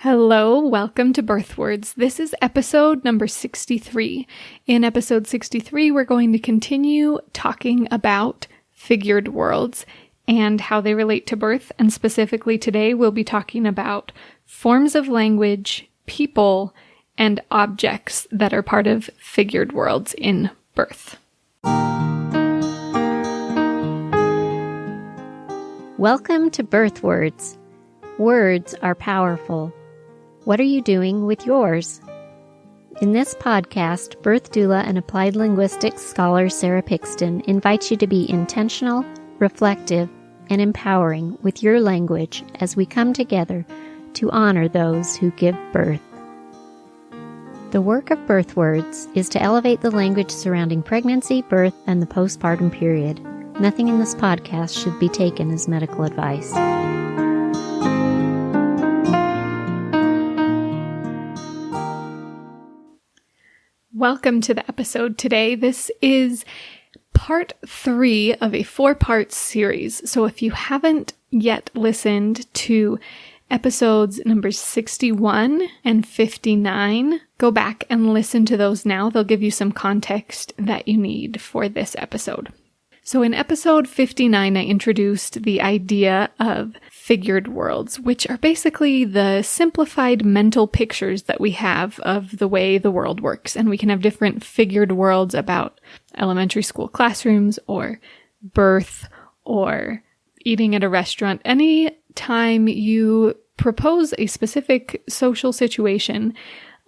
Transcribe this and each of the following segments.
Hello, welcome to Birth Words. This is episode number 63. In episode 63, we're going to continue talking about figured worlds and how they relate to birth. And specifically today, we'll be talking about forms of language, people, and objects that are part of figured worlds in birth. Welcome to Birth Words. Words are powerful. What are you doing with yours? In this podcast, birth doula and applied linguistics scholar Sara invites you to be intentional, reflective, and empowering with your language as we come together to honor those who give birth. The work of Birth Words is to elevate the language surrounding pregnancy, birth, and the postpartum period. Nothing in this podcast should be taken as medical advice. Welcome to the episode today. This is part 3 of a 4-part series. So if you haven't yet listened to episodes numbers 61 and 59, go back and listen to those now. They'll give you some context that you need for this episode. So in episode 59, I introduced the idea of figured worlds, which are basically the simplified mental pictures that we have of the way the world works. And we can have different figured worlds about elementary school classrooms or birth or eating at a restaurant. Any time you propose a specific social situation,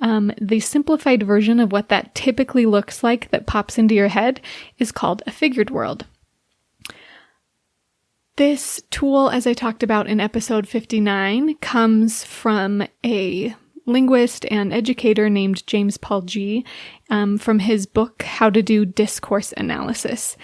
the simplified version of what that typically looks like that pops into your head is called a figured world. This tool, as I talked about in episode 59, comes from a linguist and educator named James Paul G. From his book, How to Do Discourse Analysis.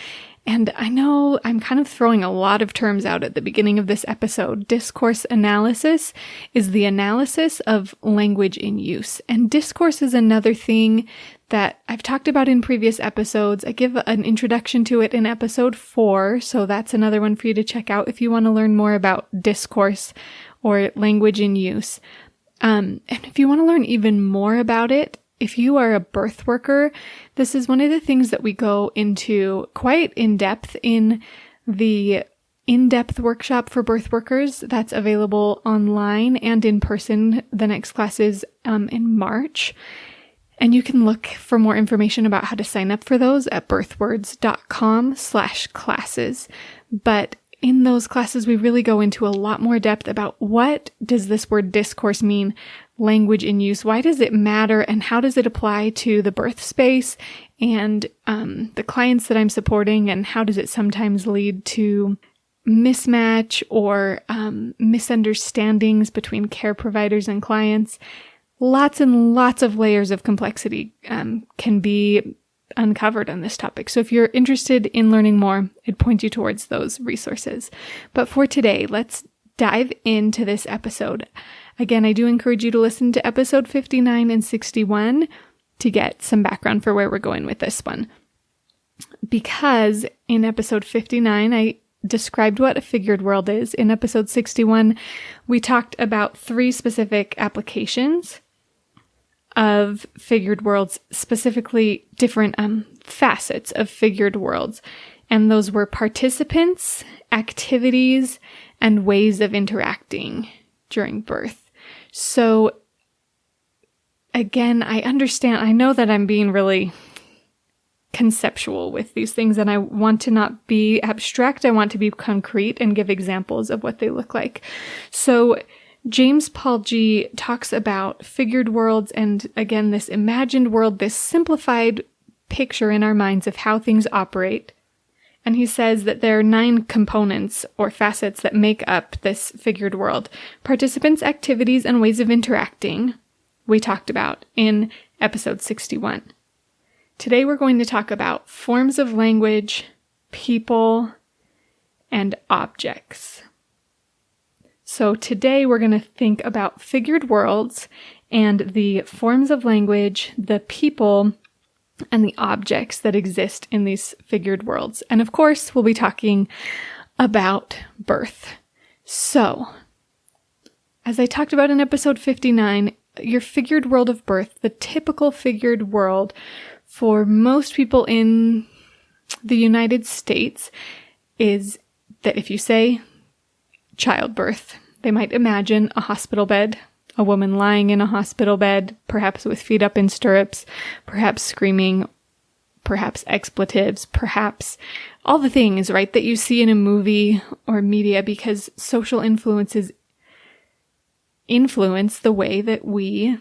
And I know I'm kind of throwing a lot of terms out at the beginning of this episode. Discourse analysis is the analysis of language in use. And discourse is another thing that I've talked about in previous episodes. I give an introduction to it in episode 4, so that's another one for you to check out if you want to learn more about discourse or language in use. And if you want to learn even more about it, if you are a birth worker, this is one of the things that we go into quite in depth in the in-depth workshop for birth workers that's available online and in person. The next class is in March. And you can look for more information about how to sign up for those at birthwords.com/classes. But in those classes, we really go into a lot more depth about what does this word discourse mean, language in use, why does it matter, and how does it apply to the birth space and the clients that I'm supporting, and how does it sometimes lead to mismatch or misunderstandings between care providers and clients. Lots and lots of layers of complexity can be uncovered on this topic. So if you're interested in learning more, I'd point you towards those resources. But for today, let's dive into this episode. Again, I do encourage you to listen to episode 59 and 61 to get some background for where we're going with this one. Because in episode 59, I described what a figured world is. In episode 61, we talked about 3 specific applications of figured worlds, specifically different facets of figured worlds. And those were participants, activities, and ways of interacting during birth. So again, I know that I'm being really conceptual with these things, and I want to not be abstract. I want to be concrete and give examples of what they look like. So James Paul G talks about figured worlds and, again, this imagined world, this simplified picture in our minds of how things operate. And he says that there are 9 components or facets that make up this figured world. Participants, activities, and ways of interacting we talked about in episode 61. Today we're going to talk about forms of language, people, and objects. So today we're going to think about figured worlds and the forms of language, the people, and the objects that exist in these figured worlds. And of course, we'll be talking about birth. So as I talked about in episode 59, your figured world of birth, the typical figured world for most people in the United States is that if you say childbirth, they might imagine a hospital bed, a woman lying in a hospital bed, perhaps with feet up in stirrups, perhaps screaming, perhaps expletives, perhaps all the things, right, that you see in a movie or media, because social influences influence the way that we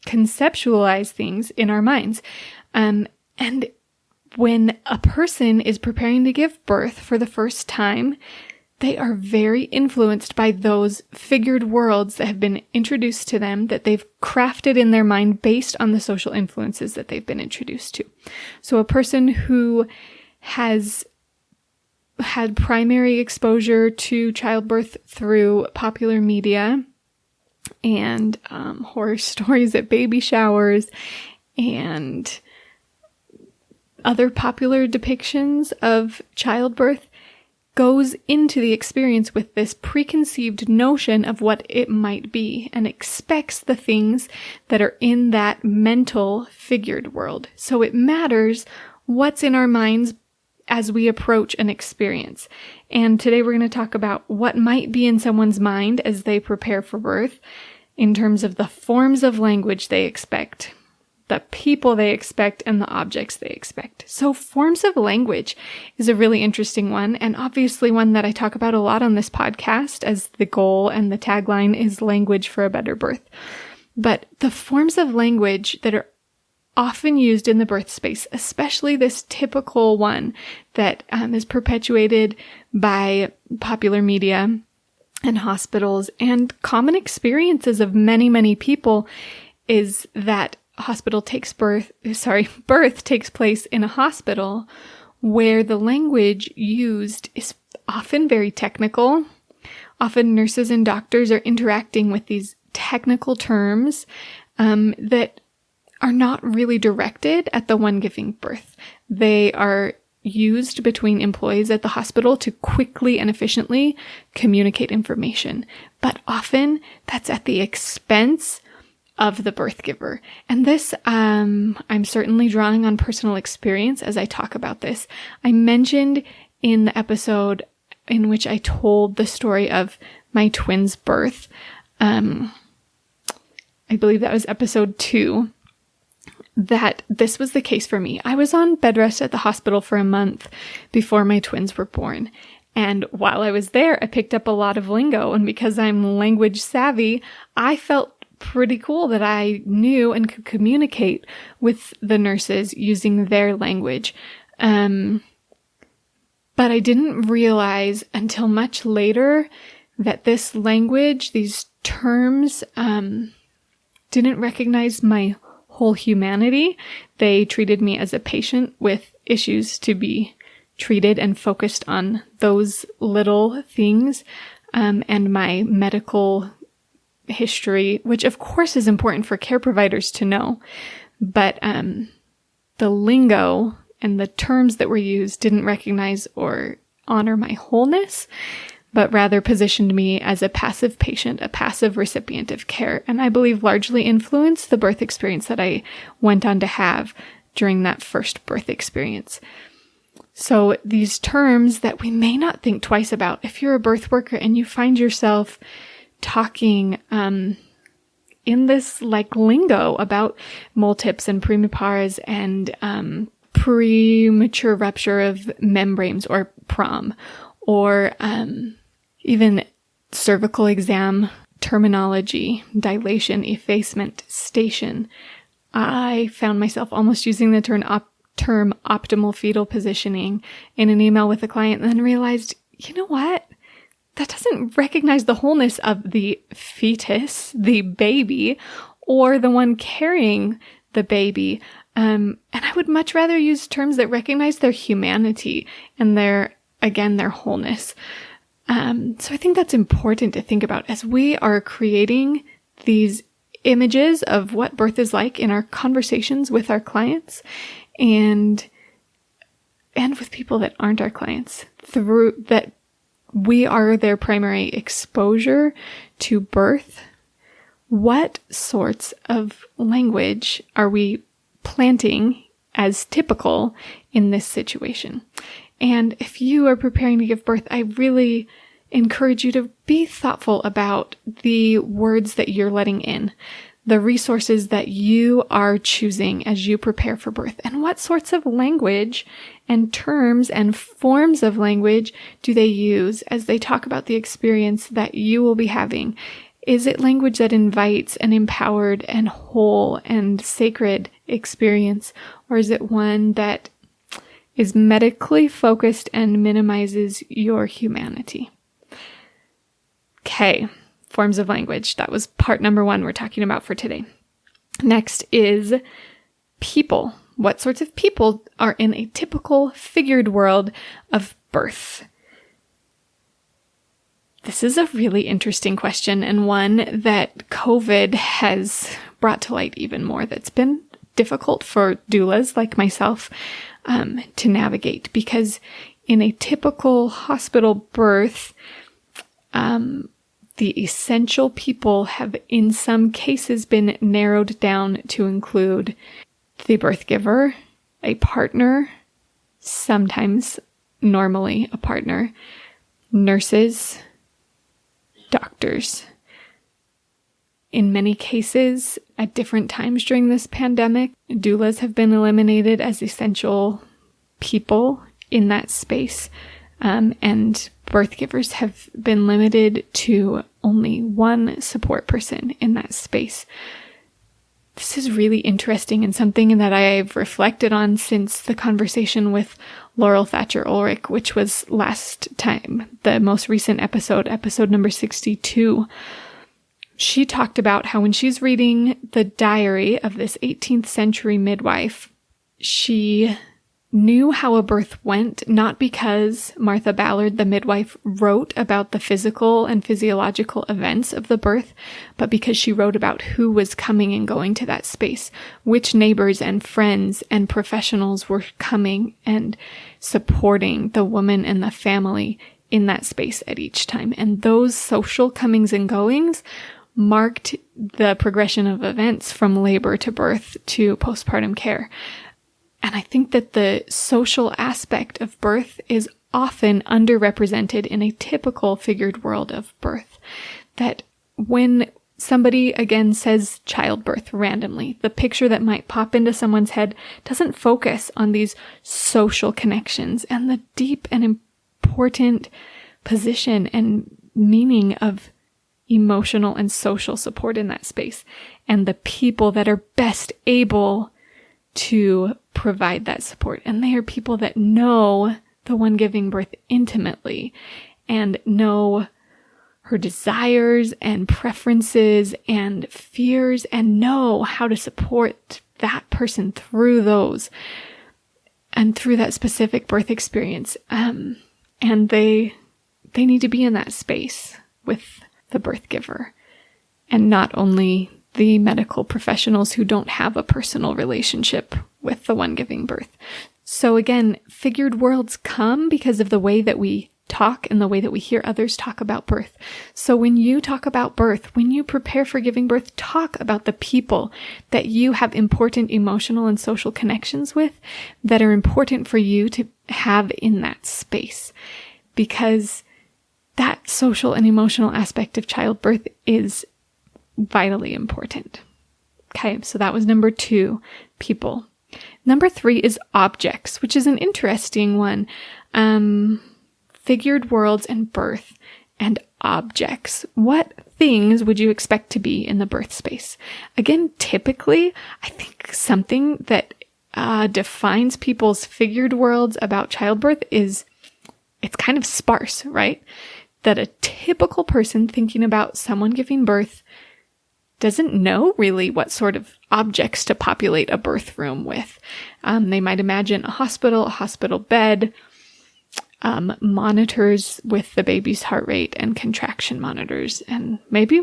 conceptualize things in our minds. And when a person is preparing to give birth for the first time, they are very influenced by those figured worlds that have been introduced to them, that they've crafted in their mind based on the social influences that they've been introduced to. So a person who has had primary exposure to childbirth through popular media and horror stories at baby showers and other popular depictions of childbirth goes into the experience with this preconceived notion of what it might be and expects the things that are in that mental figured world. So it matters what's in our minds as we approach an experience. And today we're going to talk about what might be in someone's mind as they prepare for birth in terms of the forms of language they expect, the people they expect, and the objects they expect. So forms of language is a really interesting one, and obviously one that I talk about a lot on this podcast, as the goal and the tagline is language for a better birth. But the forms of language that are often used in the birth space, especially this typical one that is perpetuated by popular media and hospitals and common experiences of many, many people, is that birth takes place in a hospital where the language used is often very technical. Often nurses and doctors are interacting with these technical terms that are not really directed at the one giving birth. They are used between employees at the hospital to quickly and efficiently communicate information. But often that's at the expense of the birth giver. And this, I'm certainly drawing on personal experience as I talk about this. I mentioned in the episode in which I told the story of my twins' birth, I believe that was episode 2, that this was the case for me. I was on bed rest at the hospital for a month before my twins were born. And while I was there, I picked up a lot of lingo. And because I'm language savvy, I felt pretty cool that I knew and could communicate with the nurses using their language. But I didn't realize until much later that this language, these terms, didn't recognize my whole humanity. They treated me as a patient with issues to be treated and focused on those little things, and my medical history, which of course is important for care providers to know, but the lingo and the terms that were used didn't recognize or honor my wholeness, but rather positioned me as a passive patient, a passive recipient of care, and I believe largely influenced the birth experience that I went on to have during that first birth experience. So these terms that we may not think twice about, if you're a birth worker and you find yourself talking in this like lingo about multips and primipares and premature rupture of membranes or PROM, or even cervical exam terminology, dilation, effacement, station, I found myself almost using the term optimal fetal positioning in an email with a client, and then realized, you know what? That doesn't recognize the wholeness of the fetus, the baby, or the one carrying the baby. And I would much rather use terms that recognize their humanity and their wholeness. So I think that's important to think about as we are creating these images of what birth is like in our conversations with our clients and with people that aren't our clients, through that we are their primary exposure to birth, what sorts of language are we planting as typical in this situation? And if you are preparing to give birth, I really encourage you to be thoughtful about the words that you're letting in, the resources that you are choosing as you prepare for birth, and what sorts of language and terms and forms of language do they use as they talk about the experience that you will be having. Is it language that invites an empowered and whole and sacred experience, or is it one that is medically focused and minimizes your humanity? Okay, forms of language. That was part number 1 we're talking about for today. Next is people. What sorts of people are in a typical figured world of birth? This is a really interesting question, and one that COVID has brought to light even more. That's been difficult for doulas like myself to navigate, because in a typical hospital birth, the essential people have in some cases been narrowed down to include the birth giver, a partner, sometimes, normally, a partner, nurses, doctors. In many cases, at different times during this pandemic, doulas have been eliminated as essential people in that space, and birth givers have been limited to only one support person in that space. This is really interesting and something that I've reflected on since the conversation with Laurel Thatcher Ulrich, which was last time, the most recent episode number 62. She talked about how when she's reading the diary of this 18th century midwife, she knew how a birth went, not because Martha Ballard, the midwife, wrote about the physical and physiological events of the birth, but because she wrote about who was coming and going to that space, which neighbors and friends and professionals were coming and supporting the woman and the family in that space at each time. And those social comings and goings marked the progression of events from labor to birth to postpartum care. And I think that the social aspect of birth is often underrepresented in a typical figured world of birth. That when somebody, again, says childbirth randomly, the picture that might pop into someone's head doesn't focus on these social connections and the deep and important position and meaning of emotional and social support in that space, and the people that are best able to provide that support. And they are people that know the one giving birth intimately and know her desires and preferences and fears and know how to support that person through those and through that specific birth experience. And they need to be in that space with the birth giver, and not only the medical professionals who don't have a personal relationship with the one giving birth. So again, figured worlds come because of the way that we talk and the way that we hear others talk about birth. So when you talk about birth, when you prepare for giving birth, talk about the people that you have important emotional and social connections with that are important for you to have in that space. Because that social and emotional aspect of childbirth is vitally important. Okay, so that was number 2, people. Number 3 is objects, which is an interesting one. Figured worlds and birth and objects. What things would you expect to be in the birth space? Again, typically, I think something that defines people's figured worlds about childbirth is it's kind of sparse, right? That a typical person thinking about someone giving birth doesn't know really what sort of objects to populate a birth room with. They might imagine a hospital bed, monitors with the baby's heart rate and contraction monitors. And maybe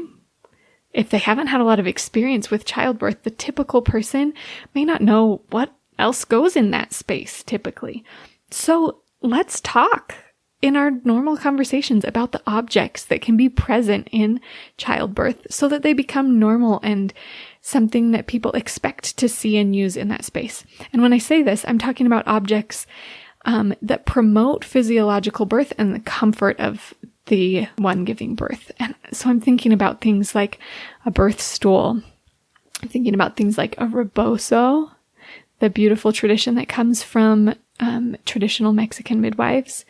if they haven't had a lot of experience with childbirth, the typical person may not know what else goes in that space typically. So let's talk in our normal conversations about the objects that can be present in childbirth so that they become normal and something that people expect to see and use in that space. And when I say this, I'm talking about objects that promote physiological birth and the comfort of the one giving birth. And so I'm thinking about things like a birth stool. I'm thinking about things like a rebozo, the beautiful tradition that comes from traditional Mexican midwives.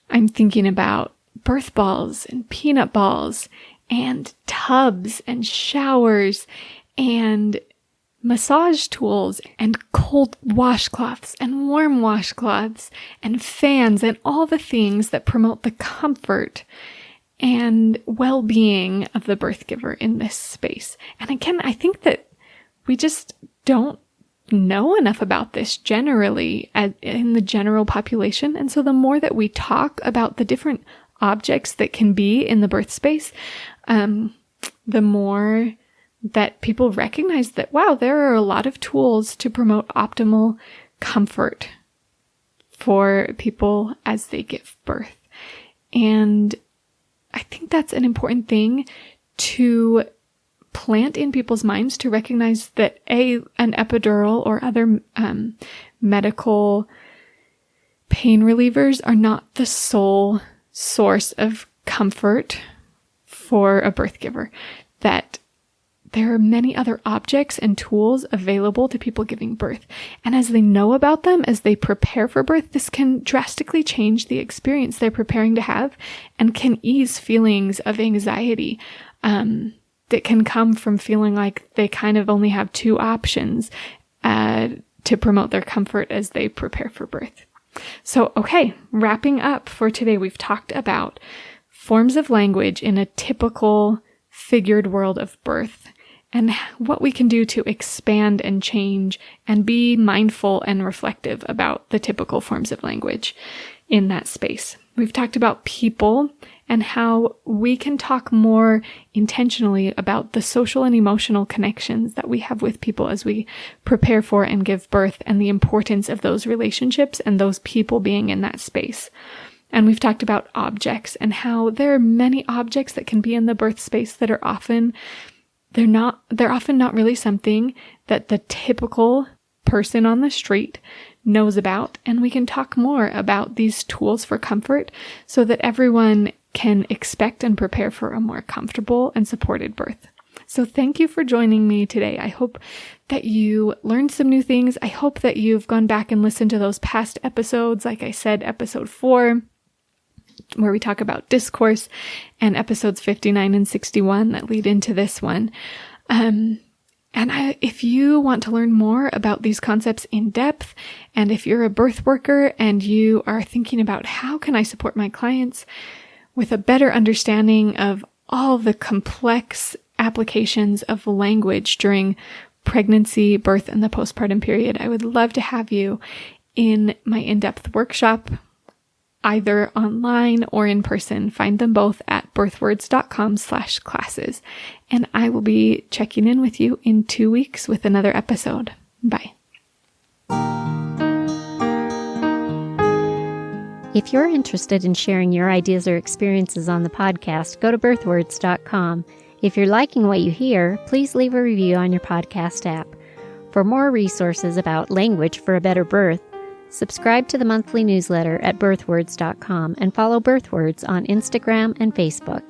I'm thinking about birth balls and peanut balls and tubs and showers and massage tools and cold washcloths and warm washcloths and fans and all the things that promote the comfort and well-being of the birth giver in this space. And again, I think that we just don't know enough about this generally in the general population. And so the more that we talk about the different objects that can be in the birth space, the more that people recognize that, wow, there are a lot of tools to promote optimal comfort for people as they give birth. And I think that's an important thing to plant in people's minds, to recognize that an epidural or other medical pain relievers are not the sole source of comfort for a birth giver, that there are many other objects and tools available to people giving birth. And as they know about them, as they prepare for birth, this can drastically change the experience they're preparing to have and can ease feelings of anxiety that can come from feeling like they kind of only have two options to promote their comfort as they prepare for birth. So, okay, wrapping up for today, we've talked about forms of language in a typical figured world of birth, and what we can do to expand and change and be mindful and reflective about the typical forms of language in that space. We've talked about people and how we can talk more intentionally about the social and emotional connections that we have with people as we prepare for and give birth, and the importance of those relationships and those people being in that space. And we've talked about objects and how there are many objects that can be in the birth space that are often not really something that the typical person on the street knows about. And we can talk more about these tools for comfort so that everyone can expect and prepare for a more comfortable and supported birth. So thank you for joining me today. I hope that you learned some new things. I hope that you've gone back and listened to those past episodes. Like I said, episode 4, where we talk about discourse, and episodes 59 and 61 that lead into this one. If you want to learn more about these concepts in depth, and if you're a birth worker and you are thinking about how can I support my clients with a better understanding of all the complex applications of language during pregnancy, birth, and the postpartum period, I would love to have you in my in-depth workshop, either online or in person. Find them both at birthwords.com/classes. And I will be checking in with you in 2 weeks with another episode. Bye. If you're interested in sharing your ideas or experiences on the podcast, go to birthwords.com. If you're liking what you hear, please leave a review on your podcast app. For more resources about language for a better birth, subscribe to the monthly newsletter at birthwords.com and follow Birthwords on Instagram and Facebook.